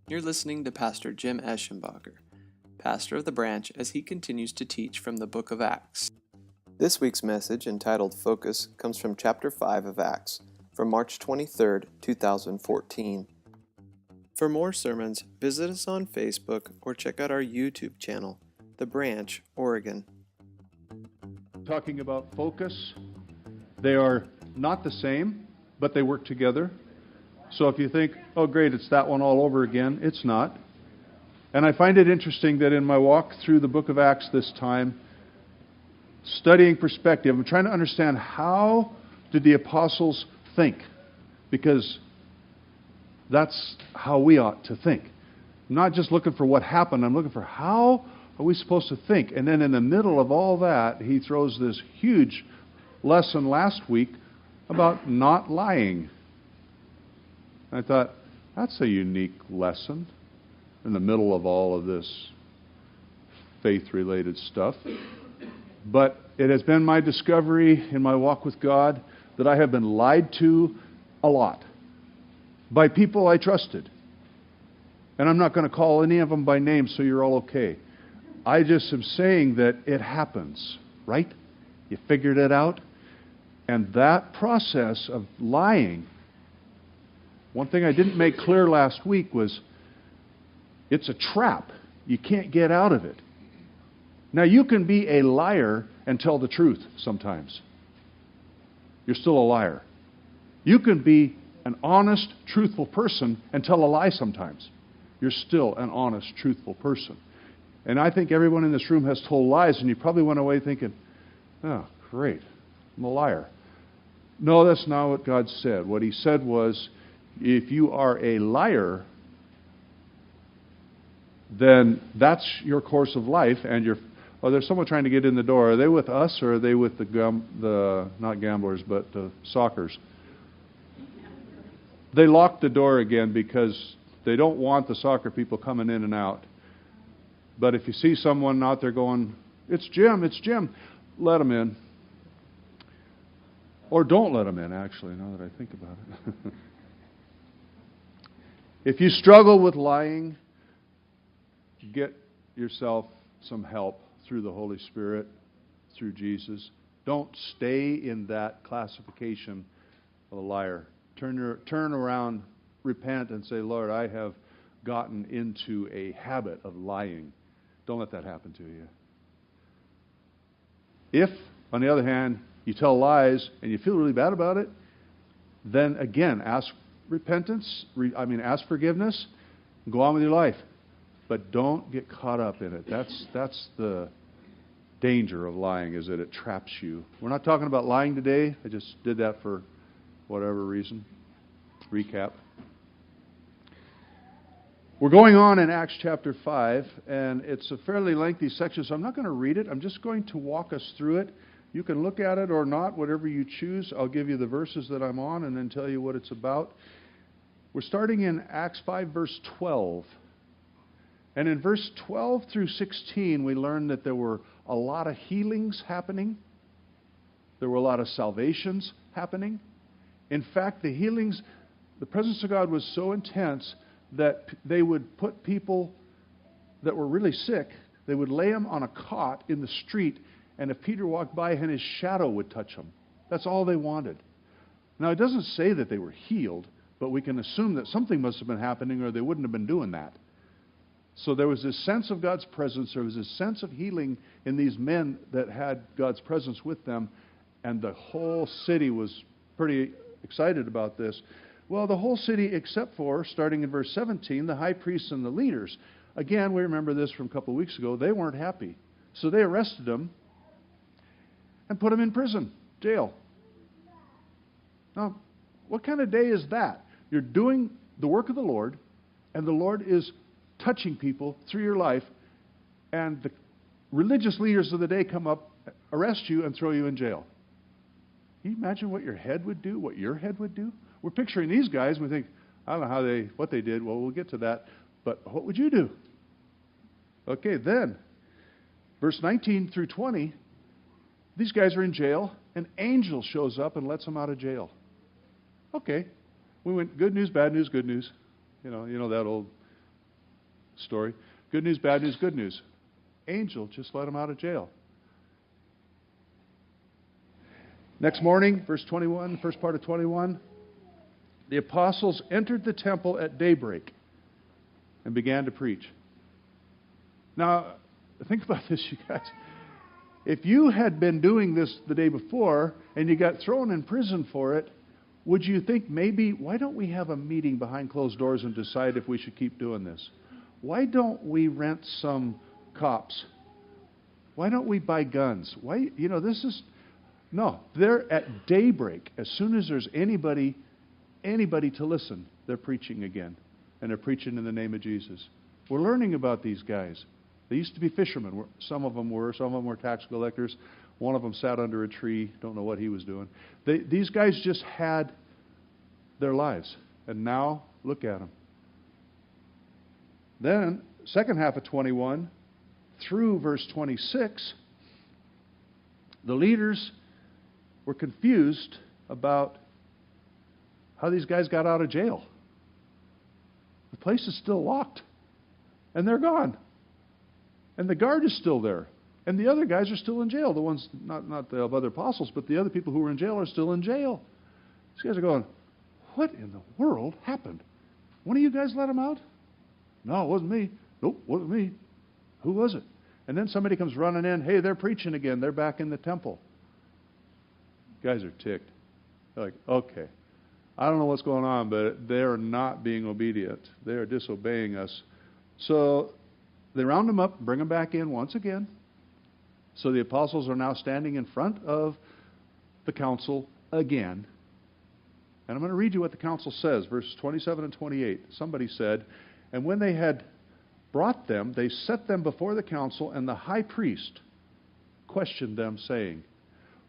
You're listening to Pastor Jim Eschenbacher, pastor of the branch, as he continues to teach from the book of Acts. This week's message, entitled Focus, comes from chapter 5 of Acts, from March 23rd, 2014. For more sermons, visit us on Facebook or check out our YouTube channel, The Branch, Oregon. Talking about focus, they are not the same, but they work together. So if you think, oh great, it's that one all over again, it's not. And I find it interesting that in my walk through the book of Acts this time, studying perspective, I'm trying to understand how did the apostles think? Because that's how we ought to think. I'm not just looking for what happened, I'm looking for how are we supposed to think? And then in the middle of all that, he throws this huge lesson last week about not lying. I thought, that's a unique lesson in the middle of all of this faith-related stuff. But it has been my discovery in my walk with God that I have been lied to a lot by people I trusted. And I'm not going to call any of them by name, so you're all okay. I just am saying that it happens, right? You figured it out? And that process of lying, one thing I didn't make clear last week was it's a trap. You can't get out of it. Now, you can be a liar and tell the truth sometimes. You're still a liar. You can be an honest, truthful person and tell a lie sometimes. You're still an honest, truthful person. And I think everyone in this room has told lies, and you probably went away thinking, oh, great, I'm a liar. No, that's not what God said. What He said was, if you are a liar, then that's your course of life, and you're... Oh, there's someone trying to get in the door. Are they with us, or are they with the not gamblers, but the Sockers? They locked the door again because they don't want the soccer people coming in and out. But if you see someone out there going, it's Jim, let them in. Or don't let them in, actually, now that I think about it. If you struggle with lying, get yourself some help through the Holy Spirit, through Jesus. Don't stay in that classification of a liar. Turn around, repent, and say, Lord, I have gotten into a habit of lying. Don't let that happen to you. If, on the other hand, you tell lies and you feel really bad about it, then again, ask ask forgiveness, and go on with your life. But don't get caught up in it. That's the danger of lying, is that it traps you. We're not talking about lying today. I just did that for whatever reason. Recap. We're going on in Acts chapter 5, and it's a fairly lengthy section, so I'm not going to read it. I'm just going to walk us through it. You can look at it or not, whatever you choose. I'll give you the verses that I'm on and then tell you what it's about. We're starting in Acts 5, verse 12. And in verse 12 through 16, we learn that there were a lot of healings happening. There were a lot of salvations happening. In fact, the healings, the presence of God was so intense that they would put people that were really sick, they would lay them on a cot in the street, and if Peter walked by, and his shadow would touch them. That's all they wanted. Now, it doesn't say that they were healed, but we can assume that something must have been happening or they wouldn't have been doing that. So there was this sense of God's presence. There was this sense of healing in these men that had God's presence with them, and the whole city was pretty excited about this. Well, the whole city except for, starting in verse 17, the high priests and the leaders. Again, we remember this from a couple of weeks ago. They weren't happy. So they arrested them and put them in prison, jail. Now, what kind of day is that? You're doing the work of the Lord, and the Lord is touching people through your life, and the religious leaders of the day come up, arrest you, and throw you in jail. Can you imagine what your head would do, what your head would do? We're picturing these guys, and we think, I don't know what they did. Well, we'll get to that. But what would you do? Okay, then, verse 19 through 20, these guys are in jail. An angel shows up and lets them out of jail. Okay, we went good news, bad news, good news. You know that old story. Good news, bad news, good news. Angel just let him out of jail. Next morning, verse 21, first part of 21, the apostles entered the temple at daybreak and began to preach. Now, think about this, you guys. If you had been doing this the day before and you got thrown in prison for it, would you think maybe, why don't we have a meeting behind closed doors and decide if we should keep doing this? Why don't we rent some cops? Why don't we buy guns? Why, no, they're at daybreak. As soon as there's anybody to listen, they're preaching again. And they're preaching in the name of Jesus. We're learning about these guys. They used to be fishermen. Some of them were tax collectors. One of them sat under a tree. Don't know what he was doing. These guys just had their lives. And now, look at them. Then, second half of 21, through verse 26, the leaders were confused about how these guys got out of jail. The place is still locked. And they're gone. And the guard is still there. And the other guys are still in jail. The ones, not the other apostles, but the other people who were in jail are still in jail. These guys are going, what in the world happened? One of you guys let him out? No, it wasn't me. Nope, wasn't me. Who was it? And then somebody comes running in. Hey, they're preaching again. They're back in the temple. Guys are ticked. They're like, okay, I don't know what's going on, but they're not being obedient. They are disobeying us. So they round them up, bring them back in once again. So the apostles are now standing in front of the council again. And I'm going to read you what the council says, verses 27 and 28. Somebody said, and when they had brought them, they set them before the council, and the high priest questioned them, saying,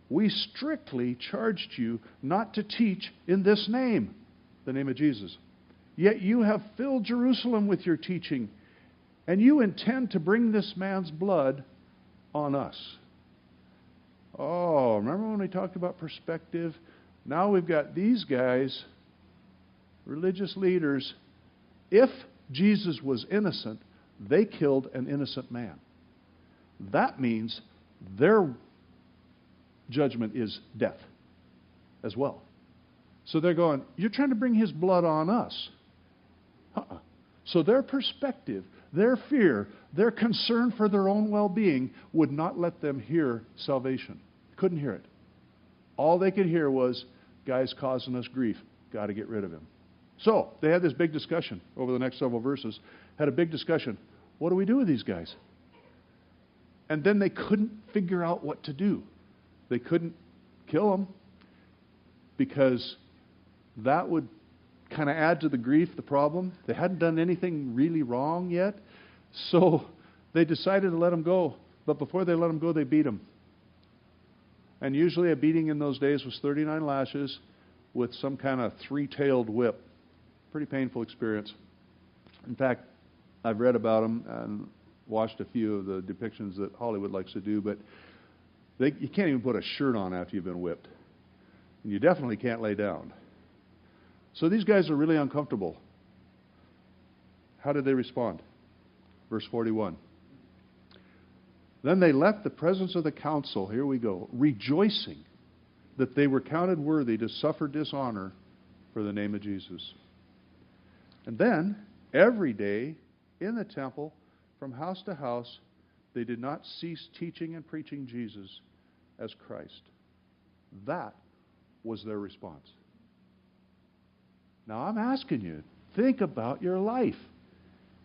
we strictly charged you not to teach in this name, the name of Jesus. Yet you have filled Jerusalem with your teaching, and you intend to bring this man's blood on us. Oh, remember when we talked about perspective? Now we've got these guys, religious leaders. If Jesus was innocent, they killed an innocent man. That means their judgment is death as well. So they're going, you're trying to bring his blood on us. So their perspective, their fear, their concern for their own well-being would not let them hear salvation. Couldn't hear it. All they could hear was, guy's causing us grief. Got to get rid of him. So they had this big discussion over the next several verses. Had a big discussion. What do we do with these guys? And then they couldn't figure out what to do. They couldn't kill them because that would kind of add to the grief, the problem. They hadn't done anything really wrong yet. So they decided to let them go. But before they let them go, they beat them. And usually a beating in those days was 39 lashes with some kind of three-tailed whip. Pretty painful experience. In fact, I've read about them and watched a few of the depictions that Hollywood likes to do, but you can't even put a shirt on after you've been whipped. And you definitely can't lay down. So these guys are really uncomfortable. How did they respond? Verse 41. Then they left the presence of the council, here we go, rejoicing that they were counted worthy to suffer dishonor for the name of Jesus. And then, every day, in the temple, from house to house, they did not cease teaching and preaching Jesus as Christ. That was their response. Now I'm asking you, think about your life.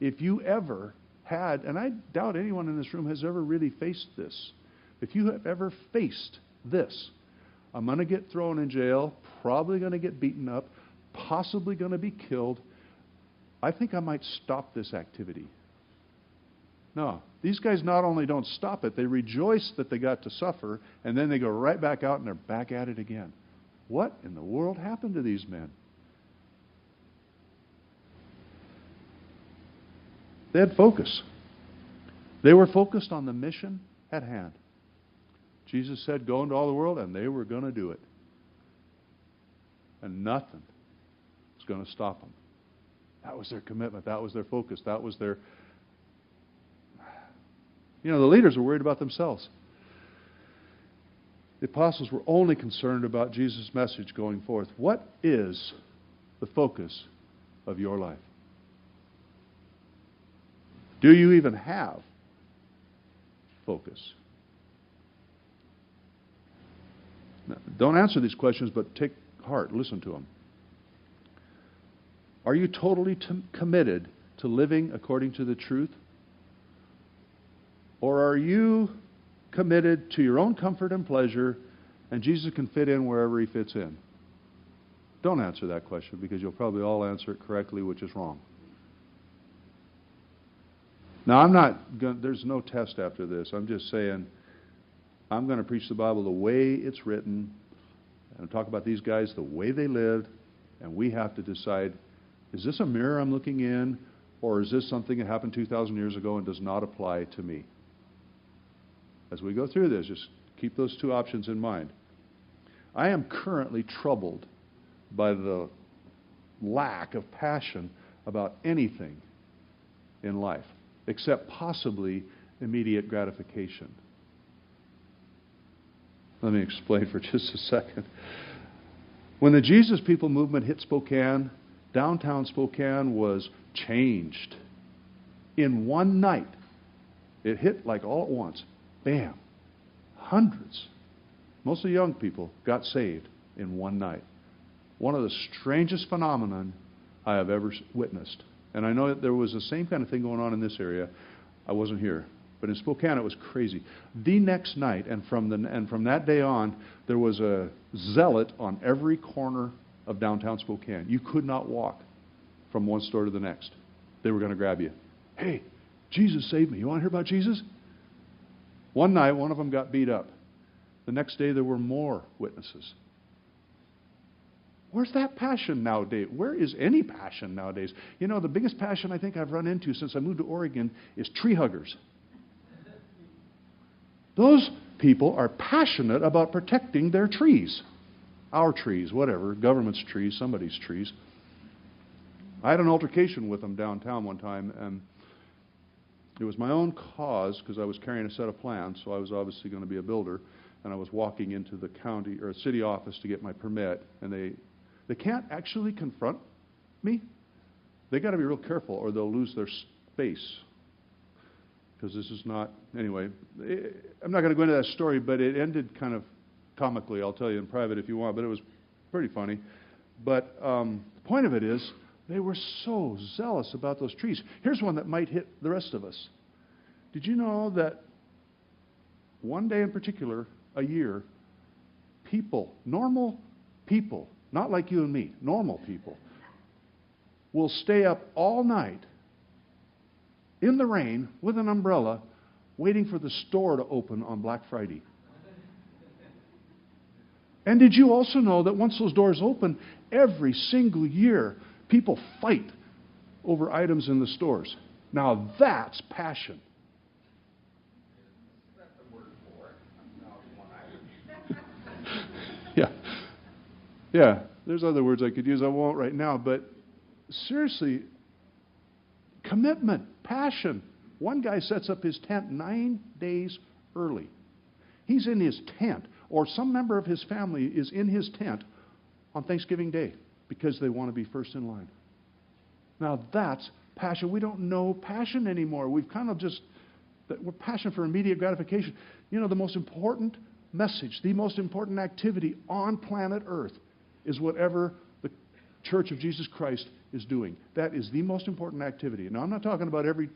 If you ever had, and I doubt anyone in this room has ever really faced this. If you have ever faced this, I'm going to get thrown in jail, probably going to get beaten up, possibly going to be killed, I think I might stop this activity. No, these guys not only don't stop it, they rejoice that they got to suffer, and then they go right back out and they're back at it again. What in the world happened to these men? They had focus. They were focused on the mission at hand. Jesus said, go into all the world, and they were going to do it. And nothing was going to stop them. That was their commitment. That was their focus. That was their... The leaders were worried about themselves. The apostles were only concerned about Jesus' message going forth. What is the focus of your life? Do you even have focus? Now, don't answer these questions, but take heart. Listen to them. Are you totally committed to living according to the truth? Or are you committed to your own comfort and pleasure, and Jesus can fit in wherever He fits in? Don't answer that question, because you'll probably all answer it correctly, which is wrong. Now, there's no test after this. I'm just saying, I'm going to preach the Bible the way it's written, and talk about these guys the way they lived, and we have to decide, is this a mirror I'm looking in, or is this something that happened 2,000 years ago and does not apply to me? As we go through this, just keep those two options in mind. I am currently troubled by the lack of passion about anything in life, except possibly immediate gratification. Let me explain for just a second. When the Jesus People movement hit Spokane, downtown Spokane was changed. In one night, it hit like all at once. Bam. Hundreds, mostly young people, got saved in one night. One of the strangest phenomenon I have ever witnessed. And I know that there was the same kind of thing going on in this area. I wasn't here. But in Spokane, it was crazy. The next night, and from that day on, there was a zealot on every corner of downtown Spokane. You could not walk from one store to the next. They were going to grab you. Hey, Jesus saved me. You want to hear about Jesus? One night, one of them got beat up. The next day, there were more witnesses. Where's that passion nowadays? Where is any passion nowadays? The biggest passion I think I've run into since I moved to Oregon is tree huggers. Those people are passionate about protecting their trees. Our trees, whatever, government's trees, somebody's trees. I had an altercation with them downtown one time, and it was my own cause because I was carrying a set of plans, so I was obviously going to be a builder, and I was walking into the county or city office to get my permit, and they can't actually confront me. They got to be real careful, or they'll lose their space. Because this is not, anyway, I'm not going to go into that story, but it ended kind of comically. I'll tell you in private if you want, but it was pretty funny. But the point of it is, they were so zealous about those trees. Here's one that might hit the rest of us. Did you know that one day in particular, a year, people, normal people, not like you and me, normal people, will stay up all night in the rain with an umbrella waiting for the store to open on Black Friday? And did you also know that once those doors open, every single year, people fight over items in the stores? Now that's passion. Yeah, there's other words I could use. I won't right now. But seriously, commitment, passion. One guy sets up his tent 9 days early. He's in his tent, or some member of his family is in his tent on Thanksgiving Day because they want to be first in line. Now that's passion. We don't know passion anymore. We've kind of we're passionate for immediate gratification. The most important message, the most important activity on planet Earth is whatever the Church of Jesus Christ is doing. That is the most important activity. Now, I'm not talking about every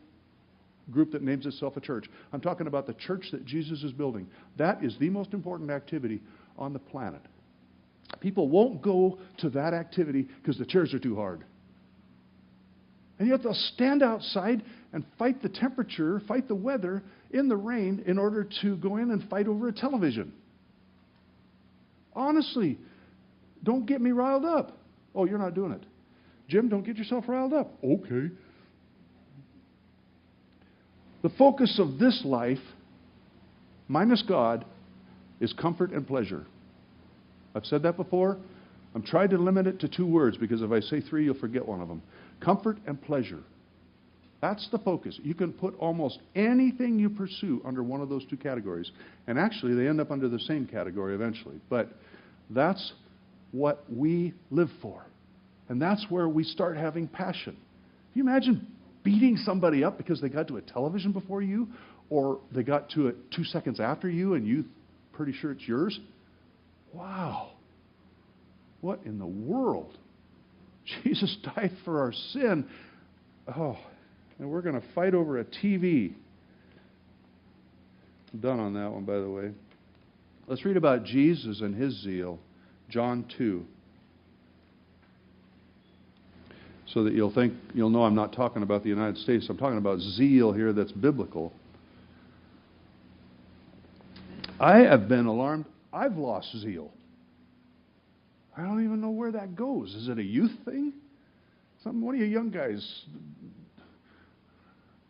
group that names itself a church. I'm talking about the church that Jesus is building. That is the most important activity on the planet. People won't go to that activity because the chairs are too hard. And yet they'll stand outside and fight the temperature, fight the weather in the rain in order to go in and fight over a television. Honestly, don't get me riled up. Oh, you're not doing it. Jim, don't get yourself riled up. Okay. The focus of this life, minus God, is comfort and pleasure. I've said that before. I'm trying to limit it to 2 words because if I say 3, you'll forget one of them. Comfort and pleasure. That's the focus. You can put almost anything you pursue under one of those two categories. And actually, they end up under the same category eventually. But that's what we live for. And that's where we start having passion. Can you imagine beating somebody up because they got to a television before you, or they got to it 2 seconds after you and you pretty sure it's yours? Wow. What in the world? Jesus died for our sin. Oh, and we're going to fight over a TV. I'm done on that one, by the way. Let's read about Jesus and his zeal. John 2. So that you'll know I'm not talking about the United States. I'm talking about zeal here that's biblical. I have been alarmed. I've lost zeal. I don't even know where that goes. Is it a youth thing? One of you young guys,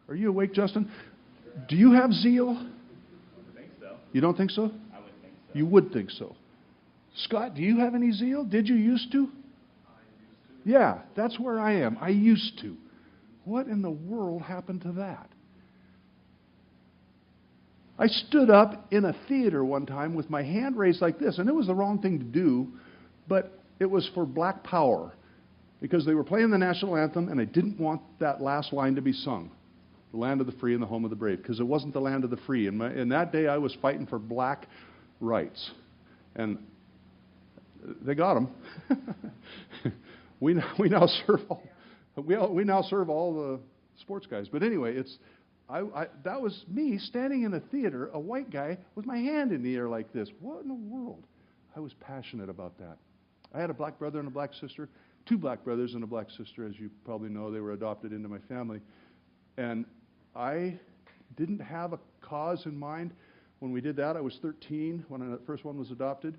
are you awake, Justin? Do you have zeal? I would think so. You don't think so? I would think so. You would think so. Scott, do you have any zeal? Did you used to? I used to. Yeah, that's where I am. I used to. What in the world happened to that? I stood up in a theater one time with my hand raised like this, and it was the wrong thing to do, but it was for Black Power, because they were playing the national anthem, and I didn't want that last line to be sung, the land of the free and the home of the brave, because it wasn't the land of the free. And in that day, I was fighting for black rights, and they got them. we now serve all the sports guys. But anyway, that was me standing in a theater, a white guy with my hand in the air like this. What in the world? I was passionate about that. I had a black brother and a black sister, 2 black brothers and a black sister, as you probably know. They were adopted into my family. And I didn't have a cause in mind when we did that. I was 13 when the first one was adopted.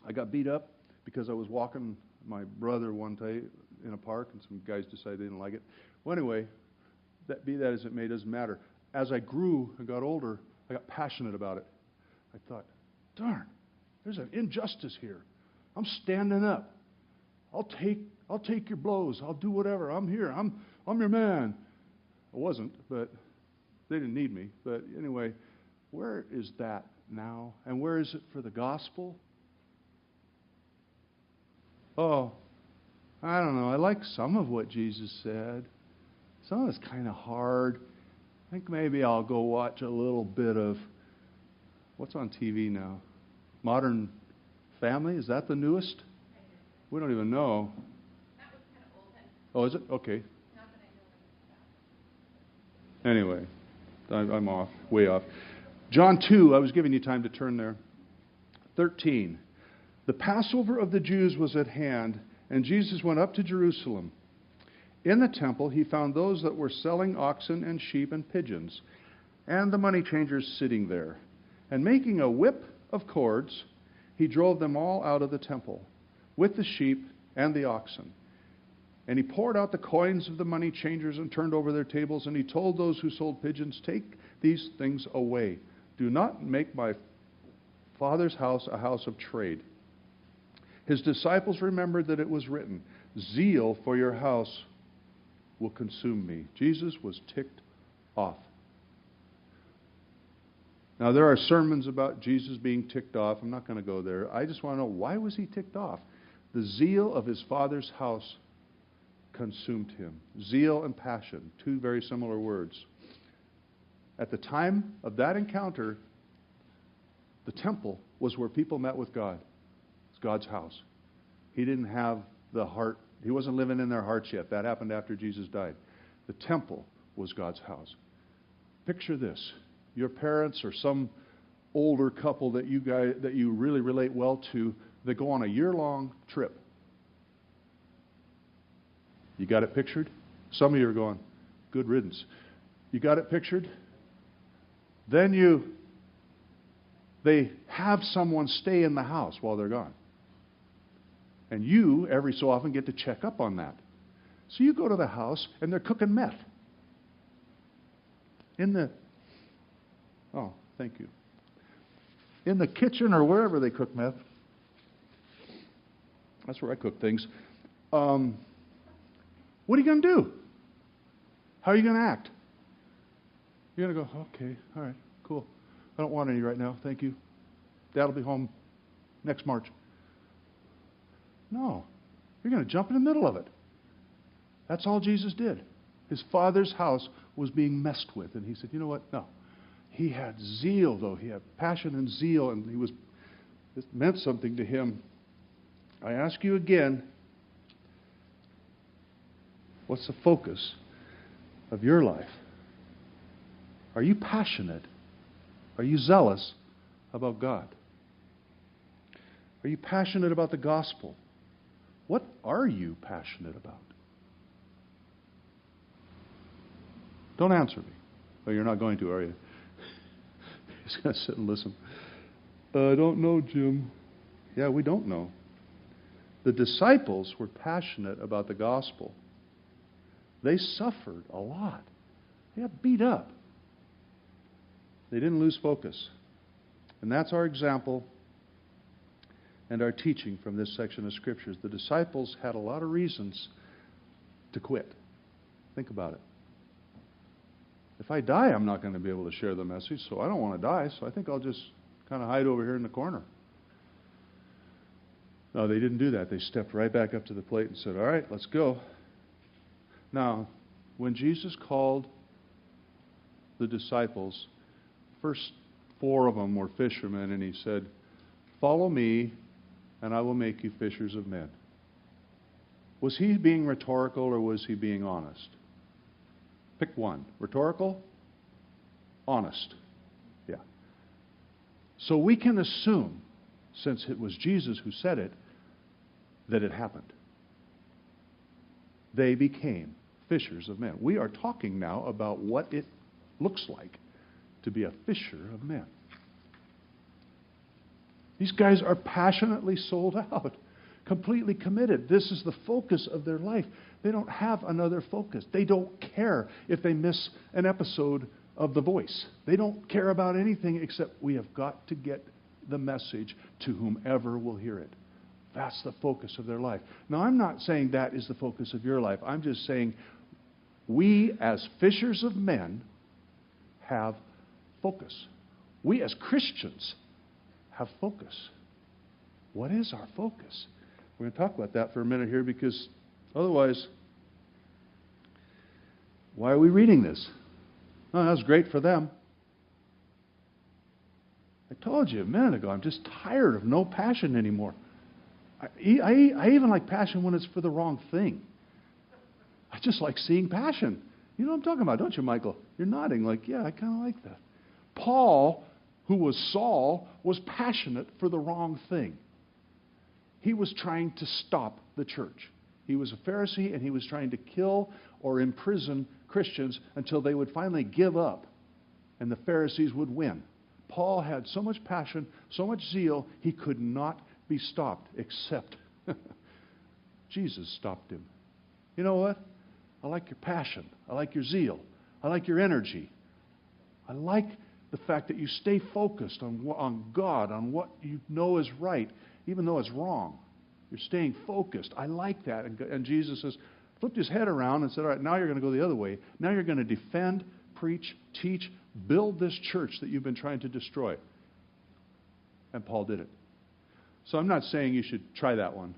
I got beat up because I was walking my brother one day in a park, and some guys decided they didn't like it. Well, anyway, be that as it may, doesn't matter. As I grew and got older, I got passionate about it. I thought, darn, there's an injustice here. I'm standing up. I'll take your blows. I'll do whatever. I'm here. I'm your man. I wasn't, but they didn't need me. But anyway, where is that now? And where is it for the gospel? Oh, I don't know. I like some of what Jesus said. Some of it's kind of hard. I think maybe I'll go watch a little bit of, what's on TV now? Modern Family? Is that the newest? We don't even know. That was kind of old. Oh, is it? Okay. Not that I know Anyway, I'm off, way off. John 2, I was giving you time to turn there. 13. The Passover of the Jews was at hand, and Jesus went up to Jerusalem. In the temple, he found those that were selling oxen and sheep and pigeons, and the money changers sitting there. And making a whip of cords, he drove them all out of the temple, with the sheep and the oxen. And he poured out the coins of the money changers and turned over their tables, and he told those who sold pigeons, "Take these things away. Do not make my Father's house a house of trade." His disciples remembered that it was written, "Zeal for your house will consume me." Jesus was ticked off. Now, there are sermons about Jesus being ticked off. I'm not going to go there. I just want to know, why was he ticked off? The zeal of his Father's house consumed him. Zeal and passion, 2 very similar words. At the time of that encounter, the temple was where people met with God. It's God's house. He didn't have the heart. He wasn't living in their hearts yet. That happened after Jesus died. The temple was God's house. Picture this. Your parents or some older couple that you really relate well to, they go on a year-long trip. You got it pictured? Some of you are going, good riddance. You got it pictured? Then they have someone stay in the house while they're gone. And you, every so often, get to check up on that. So you go to the house, and they're cooking meth. Oh, thank you. In the kitchen or wherever they cook meth. That's where I cook things. What What are you going to do? How are you going to act? You're going to go, okay, all right, cool. I don't want any right now, thank you. Dad will be home next March. No, you're going to jump in the middle of it. That's all Jesus did. His Father's house was being messed with, and he said, you know what? No. He had zeal, though. He had passion and zeal, and this meant something to him. I ask you again, what's the focus of your life? Are you passionate? Are you zealous about God? Are you passionate about the gospel? What are you passionate about? Don't answer me. Oh, you're not going to, are you? You're just going to sit and listen. I don't know, Jim. Yeah, we don't know. The disciples were passionate about the gospel. They suffered a lot. They got beat up. They didn't lose focus. And that's our example and our teaching from this section of Scriptures. The disciples had a lot of reasons to quit. Think about it. If I die, I'm not going to be able to share the message, so I don't want to die, so I think I'll just kind of hide over here in the corner. No, they didn't do that. They stepped right back up to the plate and said, all right, let's go. Now, when Jesus called the disciples, first 4 of them were fishermen, and he said, follow me, and I will make you fishers of men. Was he being rhetorical, or was he being honest? Pick one. Rhetorical? Honest. Yeah. So we can assume, since it was Jesus who said it, that it happened. They became fishers of men. We are talking now about what it looks like to be a fisher of men. These guys are passionately sold out, completely committed. This is the focus of their life. They don't have another focus. They don't care if they miss an episode of The Voice. They don't care about anything except we have got to get the message to whomever will hear it. That's the focus of their life. Now, I'm not saying that is the focus of your life. I'm just saying we as fishers of men have focus. We as Christians have focus. What is our focus? We're going to talk about that for a minute here, because otherwise, why are we reading this? Oh, that was great for them. I told you a minute ago, I'm just tired of no passion anymore. I even like passion when it's for the wrong thing. I just like seeing passion. You know what I'm talking about, don't you, Michael? You're nodding like, yeah, I kind of like that. Paul, who was Saul, was passionate for the wrong thing. He was trying to stop the church. He was a Pharisee, and he was trying to kill or imprison Christians until they would finally give up and the Pharisees would win. Paul had so much passion, so much zeal, he could not be stopped, except Jesus stopped him. You know what? I like your passion. I like your zeal. I like your energy. I like the fact that you stay focused on God, on what you know is right, even though it's wrong. You're staying focused. I like that. And Jesus says, flipped his head around and said, all right, now you're going to go the other way. Now you're going to defend, preach, teach, build this church that you've been trying to destroy. And Paul did it. So I'm not saying you should try that one.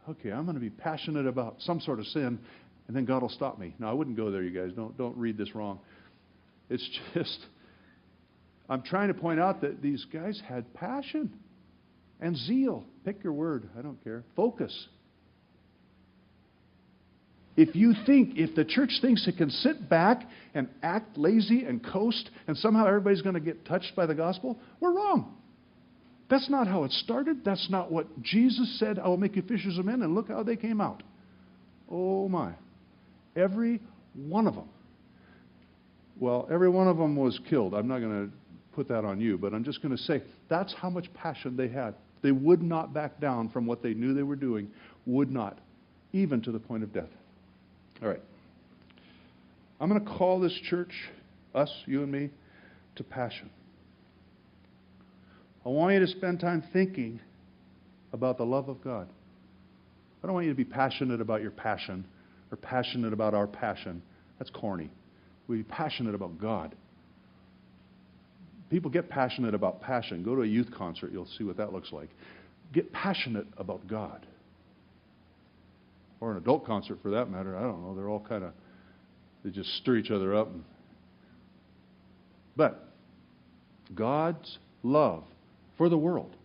Okay, I'm going to be passionate about some sort of sin, and then God will stop me. No, I wouldn't go there, you guys. Don't read this wrong. It's just, I'm trying to point out that these guys had passion and zeal. Pick your word. I don't care. Focus. If the church thinks it can sit back and act lazy and coast, and somehow everybody's going to get touched by the gospel, we're wrong. That's not how it started. That's not what Jesus said, I will make you fishers of men, and look how they came out. Oh my. Every one of them. Well, every one of them was killed. I'm not going to put that on you, but I'm just going to say that's how much passion they had. They would not back down from what they knew they were doing. Would not. Even to the point of death. All right. I'm going to call this church, us, you and me, to passion. I want you to spend time thinking about the love of God. I don't want you to be passionate about your passion. or passionate about our passion. That's corny. We be passionate about God. People get passionate about passion. Go to a youth concert, you'll see what that looks like. Get passionate about God. Or an adult concert for that matter. I don't know. They're all kind of, they just stir each other up. But God's love for the world,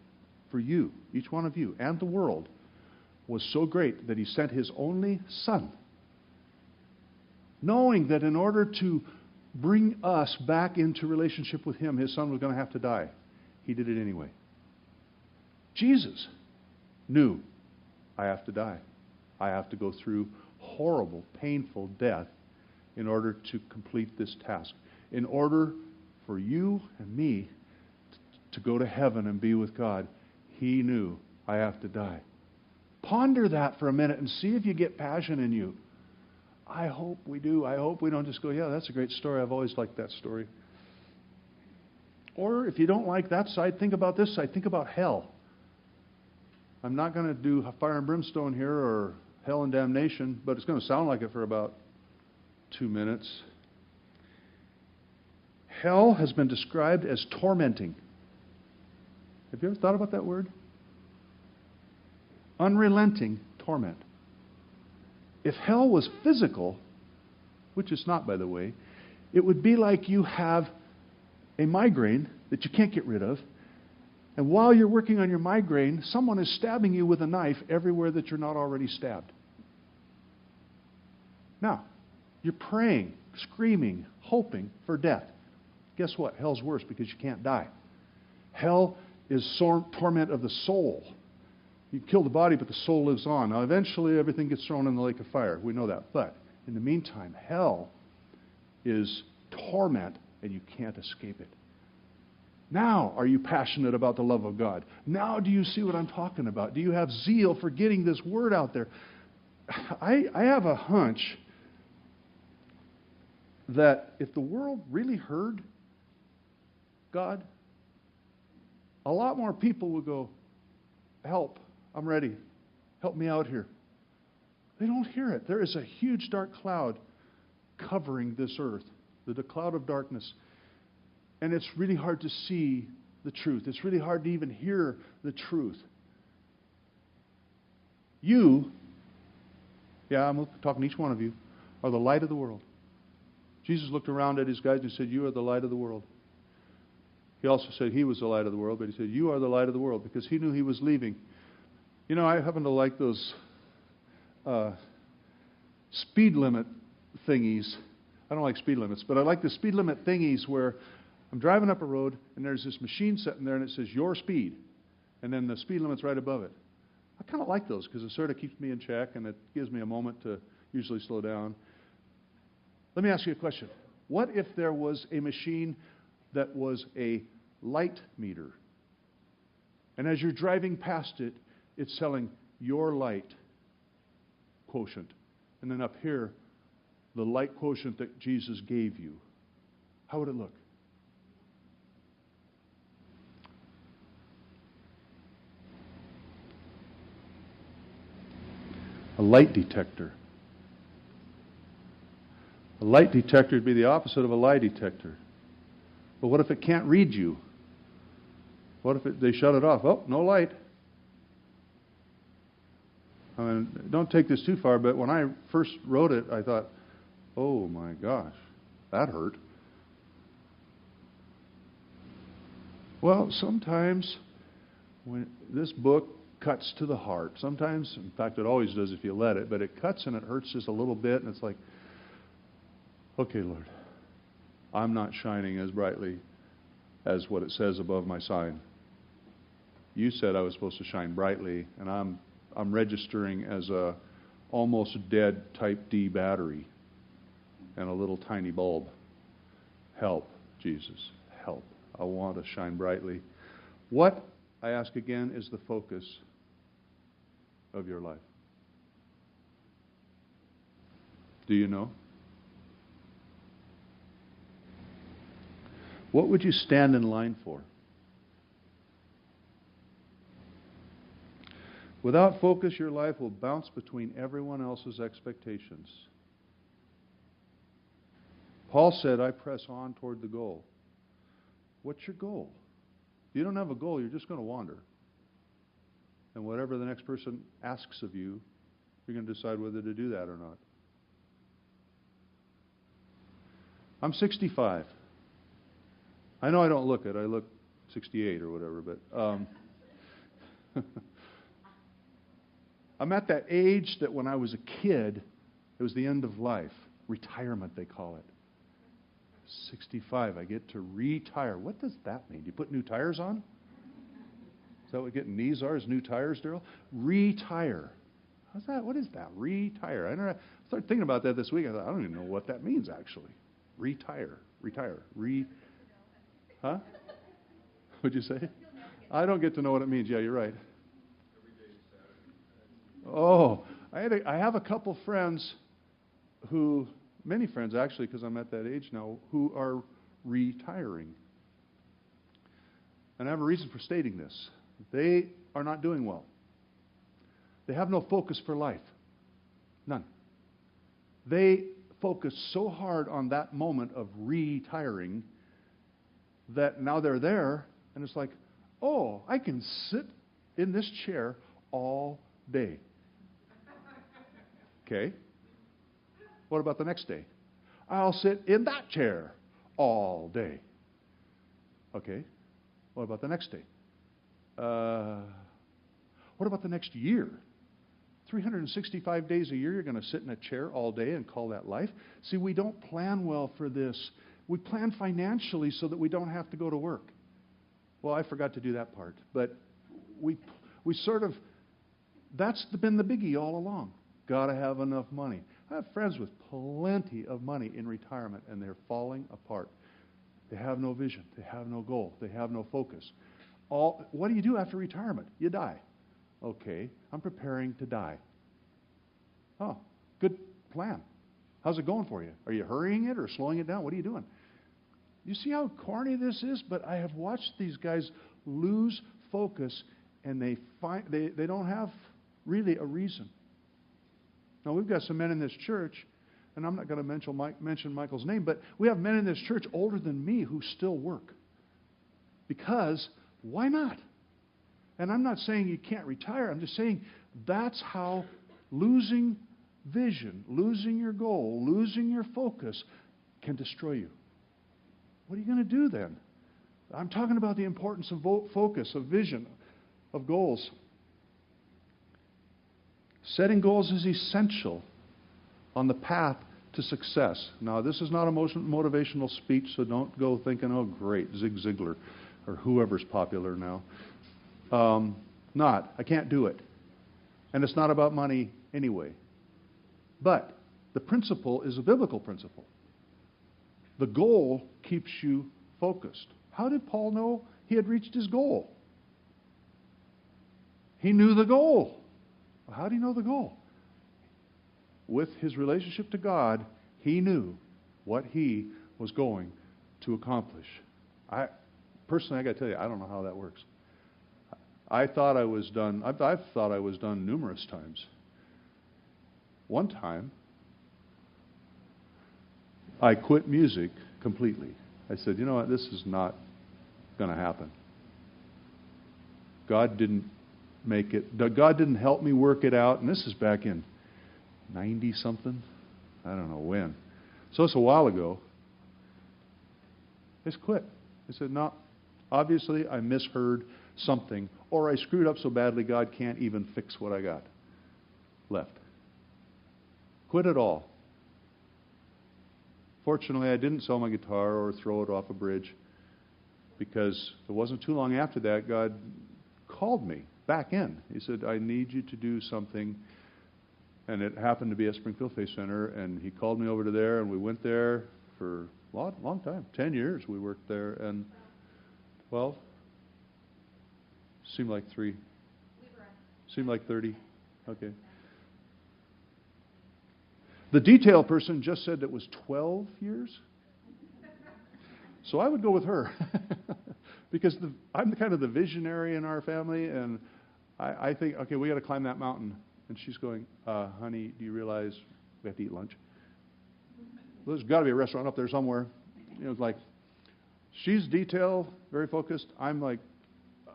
for you, each one of you, and the world, was so great that He sent His only Son, knowing that in order to bring us back into relationship with Him, His Son was going to have to die. He did it anyway. Jesus knew, I have to die. I have to go through horrible, painful death in order to complete this task. In order for you and me to go to heaven and be with God, He knew, I have to die. Ponder that for a minute and see if you get passion in you. I hope we do. I hope we don't just go, yeah, that's a great story. I've always liked that story. Or if you don't like that side, think about this side. Think about hell. I'm not going to do fire and brimstone here or hell and damnation, but it's going to sound like it for about 2 minutes. Hell has been described as tormenting. Have you ever thought about that word? Unrelenting torment. If hell was physical, which it's not, by the way, it would be like you have a migraine that you can't get rid of, and while you're working on your migraine, someone is stabbing you with a knife everywhere that you're not already stabbed. Now, you're praying, screaming, hoping for death. Guess what? Hell's worse because you can't die. Hell is torment of the soul. You kill the body, but the soul lives on. Now, eventually, everything gets thrown in the lake of fire. We know that. But in the meantime, hell is torment, and you can't escape it. Now, are you passionate about the love of God? Now, do you see what I'm talking about? Do you have zeal for getting this word out there? I have a hunch that if the world really heard God, a lot more people would go, help, I'm ready. Help me out here. They don't hear it. There is a huge dark cloud covering this earth, the cloud of darkness. And it's really hard to see the truth. It's really hard to even hear the truth. You, I'm talking to each one of you, are the light of the world. Jesus looked around at His guys and said, you are the light of the world. He also said He was the light of the world, but He said, you are the light of the world, because He knew He was leaving. You know, I happen to like those speed limit thingies. I don't like speed limits, but I like the speed limit thingies where I'm driving up a road and there's this machine sitting there and it says your speed, and then the speed limit's right above it. I kind of like those because it sort of keeps me in check and it gives me a moment to usually slow down. Let me ask you a question. What if there was a machine that was a light meter? And as you're driving past it, it's selling your light quotient. And then up here, the light quotient that Jesus gave you. How would it look? A light detector. A light detector would be the opposite of a lie detector. But what if it can't read you? What if they shut it off? Oh, no light. I mean, don't take this too far, but when I first wrote it, I thought, oh my gosh, that hurt. Well, sometimes when this book cuts to the heart, sometimes, in fact, it always does if you let it, but it cuts and it hurts just a little bit, and it's like, okay, Lord, I'm not shining as brightly as what it says above my sign. You said I was supposed to shine brightly, and I'm registering as a almost dead type D battery and a little tiny bulb. Help, Jesus, help. I want to shine brightly. What, I ask again, is the focus of your life? Do you know? What would you stand in line for? Without focus, your life will bounce between everyone else's expectations. Paul said, I press on toward the goal. What's your goal? If you don't have a goal, you're just going to wander. And whatever the next person asks of you, you're going to decide whether to do that or not. I'm 65. I know I don't look it. I look 68 or whatever, but I'm at that age that when I was a kid, it was the end of life. Retirement, they call it. 65, I get to retire. What does that mean? Do you put new tires on? Is that what getting knees are, is new tires, Daryl? Retire. How's that? What is that? Retire. I started thinking about that this week. I thought, I don't even know what that means, actually. Retire. Huh? What'd you say? I don't get to know what it means. Yeah, you're right. Oh, I have a couple friends who, many friends actually, because I'm at that age now, who are retiring. And I have a reason for stating this. They are not doing well. They have no focus for life. None. They focus so hard on that moment of retiring that now they're there and it's like, oh, I can sit in this chair all day. Okay. What about the next day? I'll sit in that chair all day. Okay. What about the next day? What about the next year? 365 days a year, you're going to sit in a chair all day and call that life? See, we don't plan well for this. We plan financially so that we don't have to go to work. Well, I forgot to do that part. But we sort of, that's been the biggie all along. Got to have enough money. I have friends with plenty of money in retirement, and they're falling apart. They have no vision. They have no goal. They have no focus. What do you do after retirement? You die. Okay, I'm preparing to die. Oh, good plan. How's it going for you? Are you hurrying it or slowing it down? What are you doing? You see how corny this is? But I have watched these guys lose focus, and they don't have really a reason. Now, we've got some men in this church, and I'm not going to mention Michael's name, but we have men in this church older than me who still work. Because, why not? And I'm not saying you can't retire. I'm just saying that's how losing vision, losing your goal, losing your focus can destroy you. What are you going to do then? I'm talking about the importance of focus, of vision, of goals. Setting goals is essential on the path to success. Now, this is not a motivational speech, so don't go thinking, oh, great, Zig Ziglar or whoever's popular now. I can't do it. And it's not about money anyway. But the principle is a biblical principle. The goal keeps you focused. How did Paul know he had reached his goal? He knew the goal. Well, how do you know the goal? With his relationship to God, he knew what he was going to accomplish. Personally, I got to tell you, I don't know how that works. I thought I was done. I've thought I was done numerous times. One time, I quit music completely. I said, you know what, this is not going to happen. God didn't make it. God didn't help me work it out. And this is back in 90-something. I don't know when. So it's a while ago. I just quit. I said, no, obviously I misheard something, or I screwed up so badly God can't even fix what I got left. Quit it all. Fortunately, I didn't sell my guitar or throw it off a bridge, because it wasn't too long after that God called me back in. He said, I need you to do something. And it happened to be at Springfield Faith Center, and he called me over to there, and we went there for a long time. 10 years we worked there, and 12. Seemed like 3. Seemed like 30. Okay. The detail person just said it was 12 years. So I would go with her. Because I'm kind of the visionary in our family, and I think, okay, we got to climb that mountain. And she's going, honey, do you realize we have to eat lunch? Well, there's got to be a restaurant up there somewhere. It's like, she's detailed, very focused. I'm like,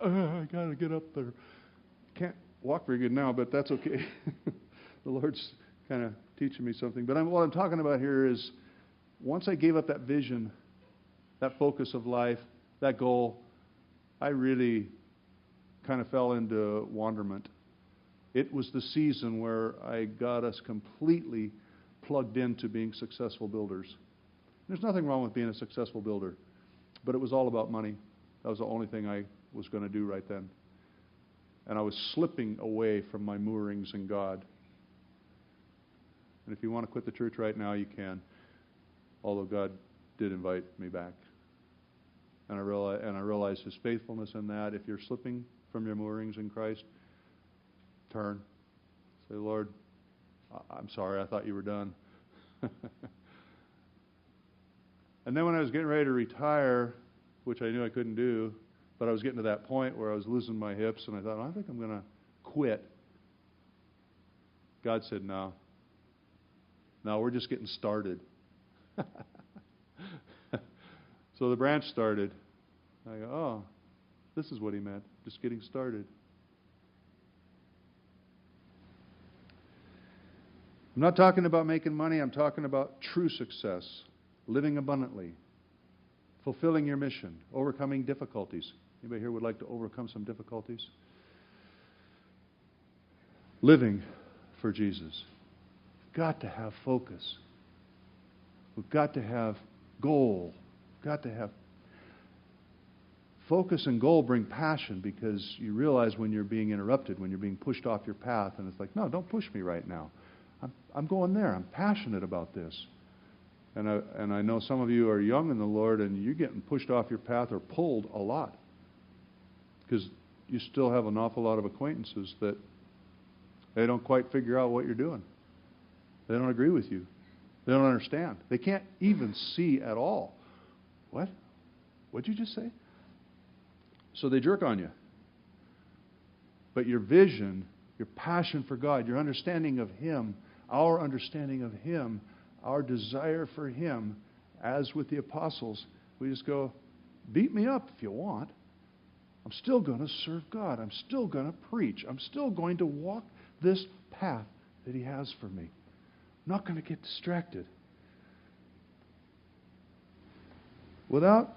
I got to get up there. Can't walk very good now, but that's okay. The Lord's kind of teaching me something. But what I'm talking about here is, once I gave up that vision, that focus of life, that goal, I really kind of fell into wonderment. It was the season where I got us completely plugged into being successful builders. There's nothing wrong with being a successful builder, but it was all about money. That was the only thing I was going to do right then. And I was slipping away from my moorings in God. And if you want to quit the church right now, you can, although God did invite me back. And I realized His faithfulness in that. If you're slipping from your moorings in Christ, turn. Say, Lord, I'm sorry, I thought you were done. And then when I was getting ready to retire, which I knew I couldn't do, but I was getting to that point where I was losing my hips, and I thought, I think I'm going to quit. God said, no. No, we're just getting started. So the branch started. I go, oh, this is what He meant, just getting started. I'm not talking about making money. I'm talking about true success, living abundantly, fulfilling your mission, overcoming difficulties. Anybody here would like to overcome some difficulties? Living for Jesus. We've got to have focus. We've got to have goal. We've got to have focus and goal bring passion, because you realize when you're being interrupted, when you're being pushed off your path, and it's like, no, don't push me right now. I'm going there. I'm passionate about this. And I know some of you are young in the Lord, and you're getting pushed off your path or pulled a lot, because you still have an awful lot of acquaintances that they don't quite figure out what you're doing. They don't agree with you. They don't understand. They can't even see at all. What? What'd you just say? So they jerk on you. But your vision, your passion for God, your understanding of Him, our understanding of Him, our desire for Him, as with the apostles, we just go, beat me up if you want. I'm still going to serve God. I'm still going to preach. I'm still going to walk this path that He has for me. I'm not going to get distracted. Without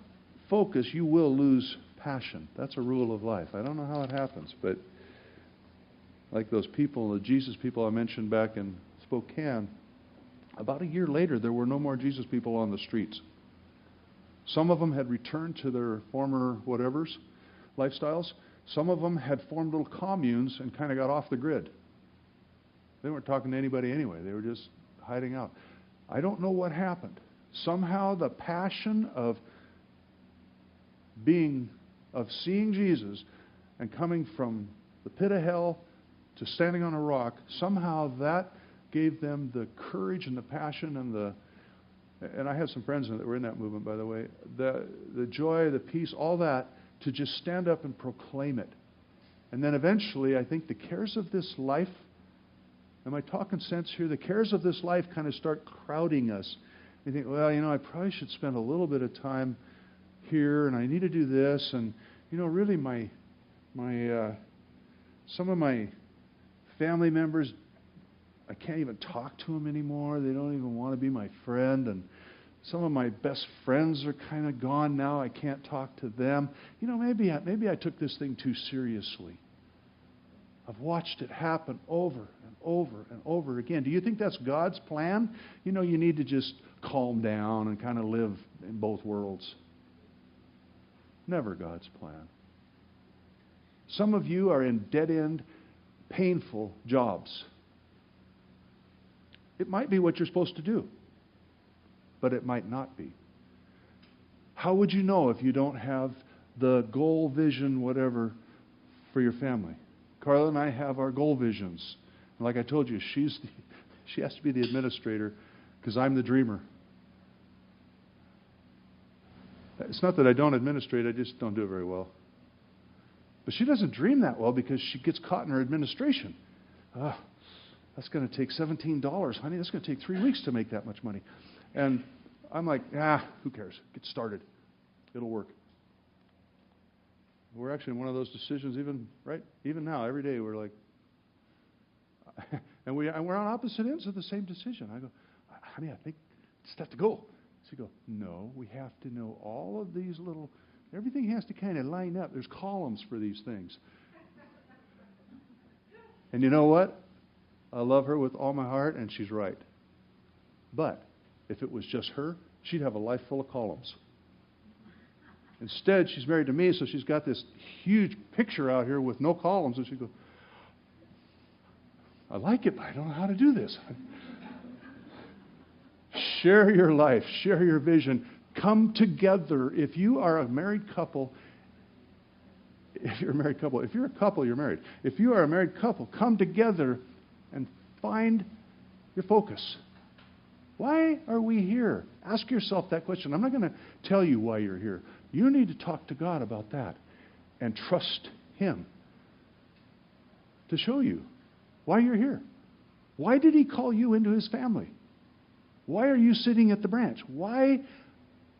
focus, you will lose passion. That's a rule of life. I don't know how it happens, but like those people, the Jesus people I mentioned back in Spokane, about a year later, there were no more Jesus people on the streets. Some of them had returned to their former whatevers, lifestyles. Some of them had formed little communes and kind of got off the grid. They weren't talking to anybody anyway. They were just hiding out. I don't know what happened. Somehow the passion of seeing Jesus and coming from the pit of hell to standing on a rock, somehow that gave them the courage and the passion and I had some friends that were in that movement, by the way, the joy, the peace, all that, to just stand up and proclaim it. And then eventually, I think the cares of this life, am I talking sense here? The cares of this life kind of start crowding us. You think, well, I probably should spend a little bit of time here, and I need to do this, and really some of my family members, I can't even talk to them anymore. They don't even want to be my friend, and some of my best friends are kind of gone now. I can't talk to them. Maybe I took this thing too seriously. I've watched it happen over and over and over again. Do you think that's God's plan? You need to just calm down and kind of live in both worlds. Never God's plan. Some of you are in dead-end, painful jobs. It might be what you're supposed to do, but it might not be. How would you know if you don't have the goal, vision, whatever, for your family? Carla and I have our goal visions. And like I told you, she has to be the administrator because I'm the dreamer. It's not that I don't administrate, I just don't do it very well. But she doesn't dream that well because she gets caught in her administration. That's going to take $17, honey. That's going to take 3 weeks to make that much money. And I'm like, who cares? Get started. It'll work. We're actually in one of those decisions even now, every day we're like, and we're on opposite ends of the same decision. I go, honey, I think it's have to go. She goes, no, we have to know all of these little, everything has to kind of line up. There's columns for these things. And you know what? I love her with all my heart, and she's right. But if it was just her, she'd have a life full of columns. Instead, she's married to me, so she's got this huge picture out here with no columns, and she goes, I like it, but I don't know how to do this. Share your life. Share your vision. Come together. If you are a married couple, if you're a couple, you're married. If you are a married couple, come together and find your focus. Why are we here? Ask yourself that question. I'm not going to tell you why you're here. You need to talk to God about that and trust Him to show you why you're here. Why did He call you into His family? Why are you sitting at the branch? Why?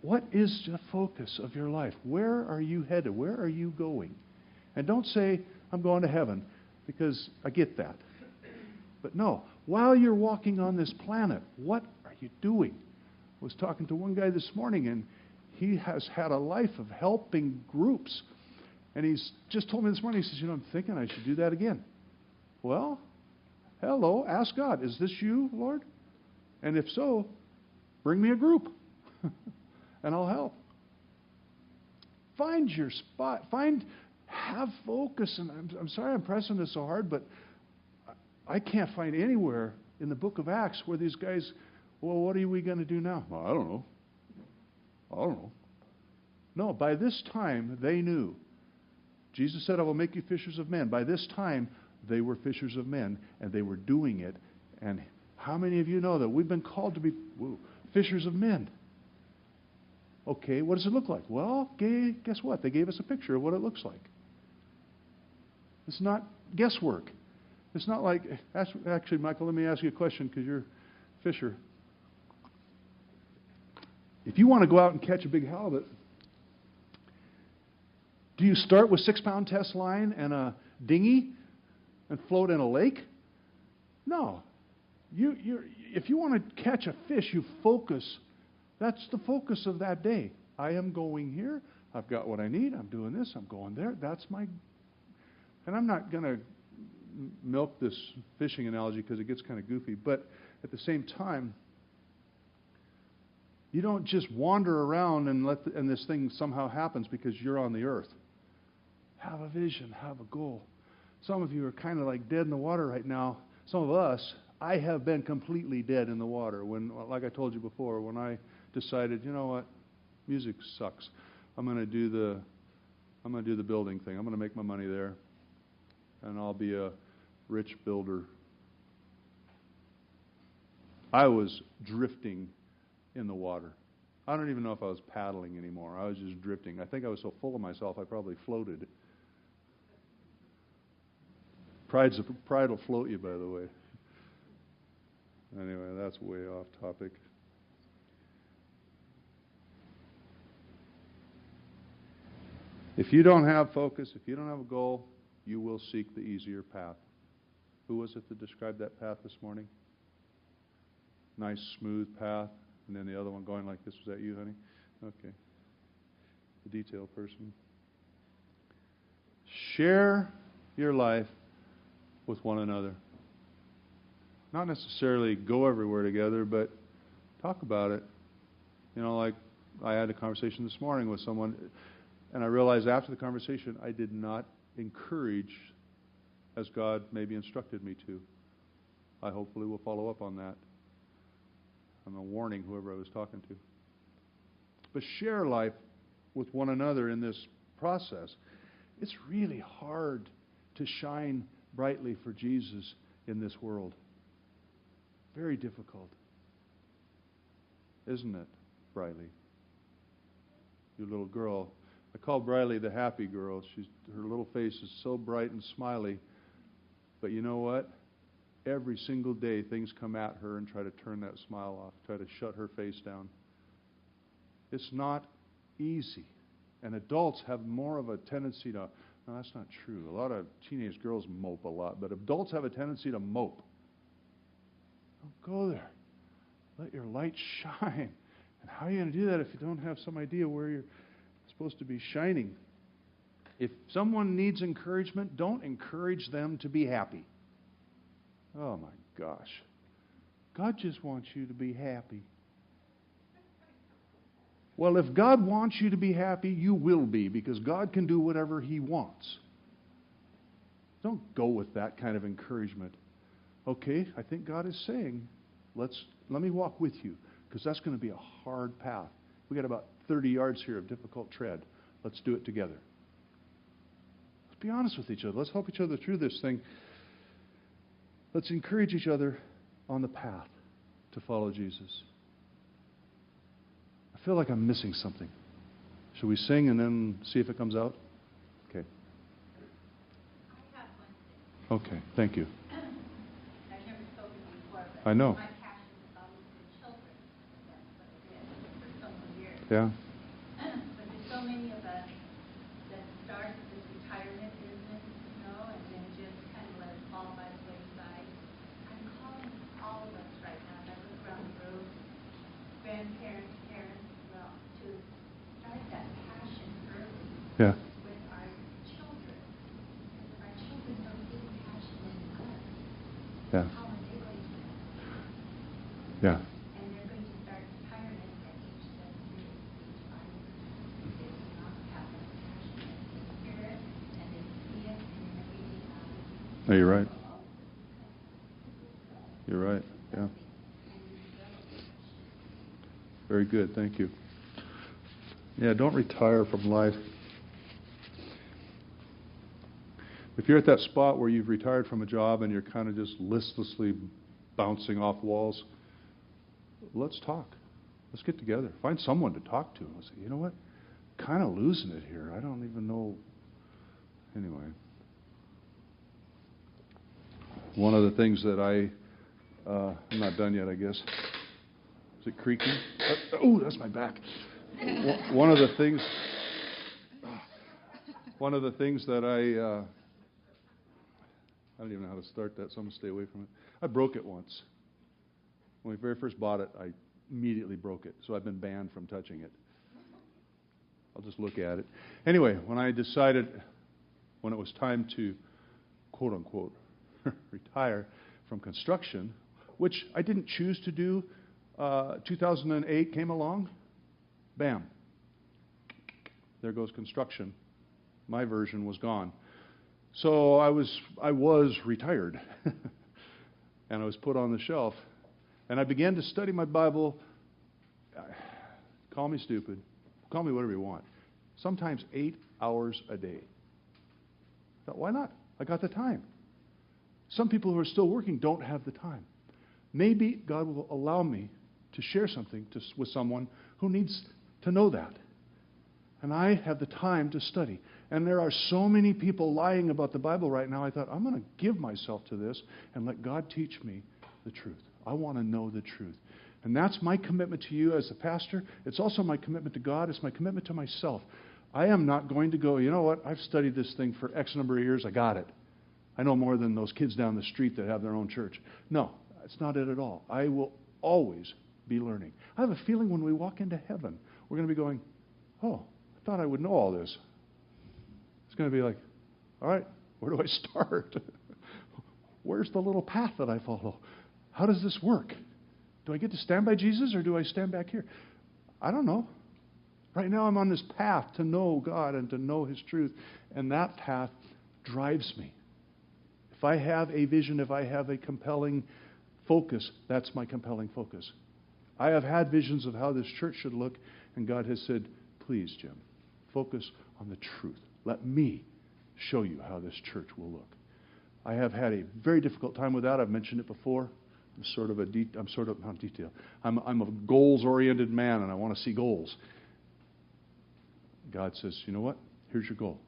What is the focus of your life? Where are you headed? Where are you going? And don't say, I'm going to heaven, because I get that. But no, while you're walking on this planet, what are you doing? I was talking to one guy this morning, and he has had a life of helping groups. And he's just told me this morning, he says, I'm thinking I should do that again. Well, hello, ask God, is this you, Lord? And if so, bring me a group, and I'll help. Find your spot. Have focus. And I'm sorry I'm pressing this so hard, but I can't find anywhere in the book of Acts where these guys, well, what are we going to do now? Well, I don't know. No, by this time, they knew. Jesus said, I will make you fishers of men. By this time, they were fishers of men, and they were doing it. And how many of you know that we've been called to be fishers of men? Okay, what does it look like? Well, guess what? They gave us a picture of what it looks like. It's not guesswork. It's not like, actually, Michael, let me ask you a question because you're a fisher. If you want to go out and catch a big halibut, do you start with 6-pound test line and a dinghy and float in a lake? No. If you want to catch a fish, you focus. That's the focus of that day. I am going here. I've got what I need. I'm doing this. I'm going there. That's my... And I'm not going to milk this fishing analogy because it gets kind of goofy. But at the same time, you don't just wander around and this thing somehow happens because you're on the earth. Have a vision. Have a goal. Some of you are kind of like dead in the water right now. Some of us, I have been completely dead in the water. When, like I told you before, when I decided, you know what, music sucks. I'm going to do the building thing. I'm going to make my money there, and I'll be a rich builder. I was drifting in the water. I don't even know if I was paddling anymore. I was just drifting. I think I was so full of myself, I probably floated. Pride will float you, by the way. Anyway, that's way off topic. If you don't have focus, if you don't have a goal, you will seek the easier path. Who was it that described that path this morning? Nice, smooth path. And then the other one going like this. Was that you, honey? Okay. The detail person. Share your life with one another. Not necessarily go everywhere together, but talk about it. You know, like I had a conversation this morning with someone, and I realized after the conversation I did not encourage as God maybe instructed me to. I hopefully will follow up on that. I'm a warning whoever I was talking to. But share life with one another in this process. It's really hard to shine brightly for Jesus in this world. Very difficult. Isn't it, Briley? Your little girl I call Briley the happy girl. Her little face is so bright and smiley. But you know what? Every single day things come at her and try to turn that smile off, try to shut her face down. It's not easy. And adults have more of a tendency to, no, that's not true. A lot of teenage girls mope a lot, but adults have a tendency to mope. Don't go there. Let your light shine. And how are you going to do that if you don't have some idea where you're supposed to be shining? If someone needs encouragement, don't encourage them to be happy. Oh my gosh. God just wants you to be happy. Well, if God wants you to be happy, you will be, because God can do whatever He wants. Don't go with that kind of encouragement. Okay, I think God is saying, let me walk with you, because that's going to be a hard path. We got about 30 yards here of difficult tread. Let's do it together. Let's be honest with each other. Let's help each other through this thing. Let's encourage each other on the path to follow Jesus. I feel like I'm missing something. Should we sing and then see if it comes out? Okay. I have one thing. Okay, thank you. I've never spoken before, but I know. my passion has always been children. That's what I did for so many years. Yeah. But there's so many of us that start this retirement business, and then just kind of let it fall by the wayside. I'm calling all of us right now, as I look around the room, grandparents, parents, to start that passion early Yeah. with our children. Because if our children don't get passionate in us, Yeah. how are they going to? Yeah. And they're going to start retirement at age 7 years, age 5 years. They do not have that passion in the spirit, and they see it in everyday life. No, you're right. You're right. Yeah. Very good. Thank you. Yeah, don't retire from life. If you're at that spot where you've retired from a job and you're kind of just listlessly bouncing off walls, let's talk. Let's get together. Find someone to talk to. And say, you know what? Kind of losing it here. I don't even know. Anyway. One of the things that I'm not done yet, I guess. Is it creaking? Oh, that's my back. One of the things that I don't even know how to start that, so I'm going to stay away from it. I broke it once. When we very first bought it, I immediately broke it, so I've been banned from touching it. I'll just look at it. Anyway, when I decided, when it was time to, quote unquote, retire from construction, which I didn't choose to do, 2008 came along, bam, there goes construction. My version was gone. So I was retired, and I was put on the shelf. And I began to study my Bible. Call me stupid. Call me whatever you want. Sometimes 8 hours a day. I thought, why not? I got the time. Some people who are still working don't have the time. Maybe God will allow me to share something with someone who needs to know that. And I have the time to study. And there are so many people lying about the Bible right now. I thought, I'm going to give myself to this and let God teach me the truth. I want to know the truth. And that's my commitment to you as a pastor. It's also my commitment to God. It's my commitment to myself. I am not going to go, you know what, I've studied this thing for X number of years. I got it. I know more than those kids down the street that have their own church. No, that's not it at all. I will always be learning. I have a feeling when we walk into heaven, we're going to be going, oh, I thought I would know all this. It's going to be like, all right, where do I start? Where's the little path that I follow? How does this work? Do I get to stand by Jesus or do I stand back here? I don't know. Right now I'm on this path to know God and to know His truth, and that path drives me. If I have a vision, if I have a compelling focus, that's my compelling focus. I have had visions of how this church should look, and God has said, please, Jim, focus on the truth. Let me show you how this church will look. I have had a very difficult time with that. I've mentioned it before. I'm a goals-oriented man, and I want to see goals. God says, you know what? Here's your goal.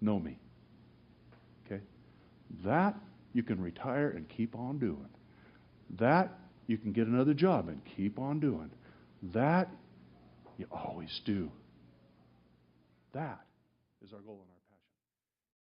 Know me. Okay? That you can retire and keep on doing. That you can get another job and keep on doing. That you always do. That is our goal in our